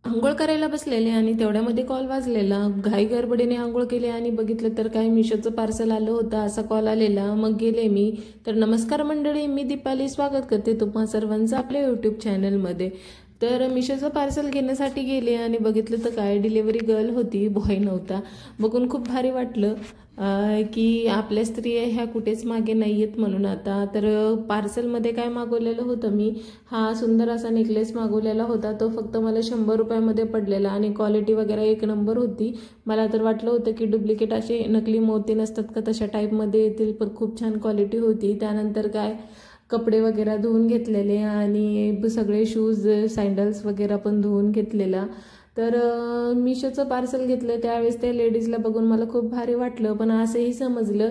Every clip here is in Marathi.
आंघोळ करायला बसलेले आणि तेवढ्यामध्ये कॉल वाजलेला। घाई गडबडीने आंघोळ केली आणि बघितलं तर काय मिशोचं पार्सल आलं होतं असा कॉल आलेला। मग गेले मी तर नमस्कार मंडळी, मी दीपाली स्वागत करते तुम्हा सर्वांचं आपल्या यूट्यूब चॅनलमध्ये। तर मिशोचं पार्सल घेण्यासाठी गेले आणि बघितलं तर काय डिलिव्हरी गर्ल होती, बॉय नव्हता। बघून खूप भारी वाटलं की आपल्या स्त्रिया ह्या कुठेच मागे नाहीयेत म्हणून। आता तर पार्सलमध्ये काय मागवलेलं होतं मी, हा सुंदर असा नेकलेस मागवलेला होता। तो फक्त मला 100 रुपयामध्ये पडलेला आणि क्वालिटी वगैरे एक नंबर होती। मला तर वाटलं होतं की डुप्लिकेट असे नकली मोती नसतात का तशा टाईपमध्ये येतील, पण खूप छान क्वालिटी होती। त्यानंतर काय कपडे वगैरे धुवून घेतलेले आणि सगळे शूज सँडल्स वगैरे पण धुवून घेतलेला। तर मिशोचं पार्सल घेतलं त्यावेळेस त्या लेडीजला बघून मला खूप भारी वाटलं, पण असंही समजलं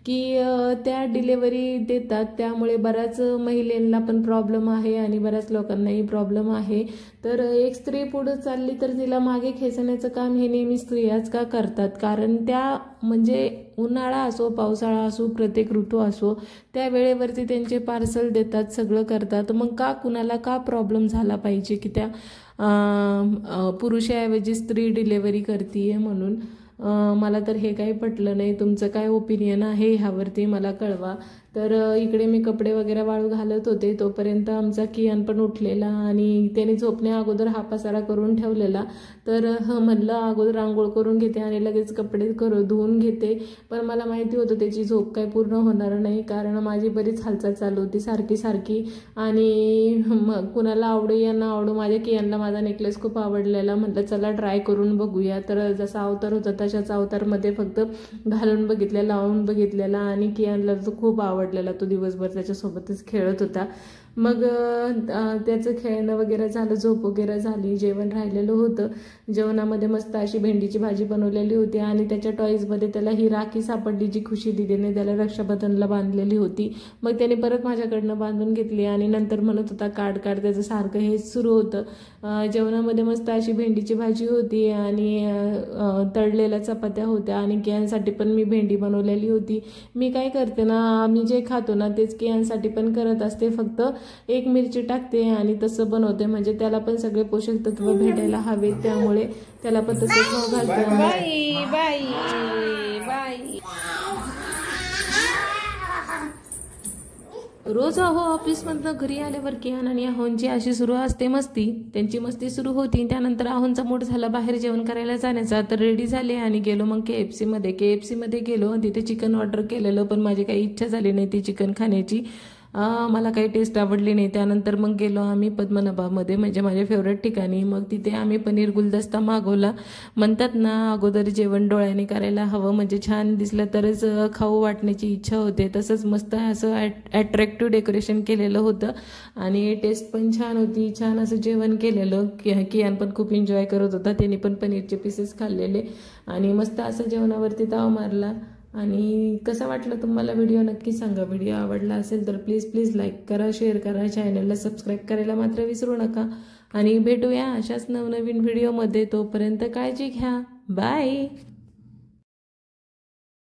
की त्या डिलिव्हरी देतात त्यामुळे बऱ्याच महिलांना पण प्रॉब्लेम आहे आणि बऱ्याच लोकांनाही प्रॉब्लेम आहे। तर एक स्त्री पुढे चालली तर तिला मागे खेचण्याचं काम हे नेहमी स्त्रियाच का करतात, कारण त्या म्हणजे उन्हाळा असो पावसाळा असो प्रत्येक ऋतू असो त्या वेळेवरती त्यांचे पार्सल देतात, सगळं करतात। मग का कुणाला का प्रॉब्लेम झाला पाहिजे की त्या पुरुषाऐवजी स्त्री डिलिव्हरी करते म्हणून। मला तर हे काही पटलं नाही। तुमचं काय ओपिनियन आहे ह्यावरती मला कळवा। तर इकडे मी कपडे वगैरे वाळू घालत होते तोपर्यंत आमचा कियान पण उठलेला आणि त्याने झोपण्या अगोदर हा पसारा करून ठेवलेला। तर म्हणलं अगोदर आंघोळ करून घेते आणि लगेच कपडे धुवून घेते, पण मला माहिती होतं त्याची झोप काही पूर्ण होणार नाही, कारण माझी बरीच हालचाल चालू होती सारखी सारखी। आणि कुणाला आवडो या ना आवडो माझ्या कियानला माझा नेकलेस खूप आवडलेला, म्हटलं चला ट्राय करून बघूया। तर जसा अवतार होता तशाच अवतारमध्ये फक्त घालून बघितलेला, लावून बघितलेला आणि कियानला तो खूप आवडलेला। तो दिवसभर त्याच्यासोबतच खेळत होता। मग त्याचं खेळणं वगैरे झालं, झोप वगैरे झाली, जेवण राहिलेलं होतं। जेवणामध्ये मस्त अशी भेंडीची भाजी बनवलेली होती आणि त्याच्या टॉईजमध्ये त्याला ही राखी सापडली जी खुशी दिदीने त्याला रक्षाबंधनला बांधलेली होती। मग त्याने परत माझ्याकडनं बांधून घेतली आणि नंतर म्हणत होता काढ काढ, त्याचं सारखं हेच सुरू होतं। जेवणामध्ये मस्त अशी भेंडीची भाजी होती आणि तळलेल्या चपात्या होत्या आणि कियांसाठी पण मी भेंडी बनवलेली होती। मी काय करते ना, आम्ही जे खातो ना तेच कियांसाठी पण करत असते, फक्त एक मिरची टाकते आणि तसं बनवते, म्हणजे त्याला पण सगळे पोषक तत्व भेटायला हवे, त्यामुळे त्याला पण तसंच घालते। बाई बाई बाई रोज अहो ऑफिसमधनं घरी आल्यावर कियान आणि आहोंची अशी सुरू असते मस्ती। त्यांची मस्ती सुरू होती, त्यानंतर आहोंचा मूड झाला बाहेर जेवण करायला जाण्याचा। तर रेडी झाले आणि गेलो मग KFC मध्ये गेलो। तिथे चिकन ऑर्डर केलेलं, पण माझी काही इच्छा झाली नाही ती चिकन खाण्याची, मला काही टेस्ट आवडली नाही। त्यानंतर मग गेलो आम्ही पद्मनाभामध्ये, म्हणजे माझ्या फेवरेट ठिकाणी। मग तिथे आम्ही पनीर गुलदस्ता मागवला। म्हणतात ना अगोदर जेवण डोळ्याने करायला हवं, म्हणजे छान दिसलं तरच खाऊ वाटण्याची इच्छा होते। तसंच मस्त असं अट्रॅक्टिव्ह डेकोरेशन केलेलं होतं आणि टेस्ट पण छान होती, छान असं जेवण केलेलं। कियान पण खूप एन्जॉय करत होता, त्याने पण पनीरचे पीसेस खाल्लेले आणि मस्त असं जेवणावरती ताव मारला। आणि कसं वाटलं तुम्हाला व्हिडिओ नक्की सांगा। व्हिडिओ आवडला असेल तर प्लीज लाईक करा, शेअर करा, चॅनलला सबस्क्राईब करायला मात्र विसरू नका। आणि भेटूया अशाच नवनवीन व्हिडिओमध्ये, तोपर्यंत काळजी घ्या, बाय।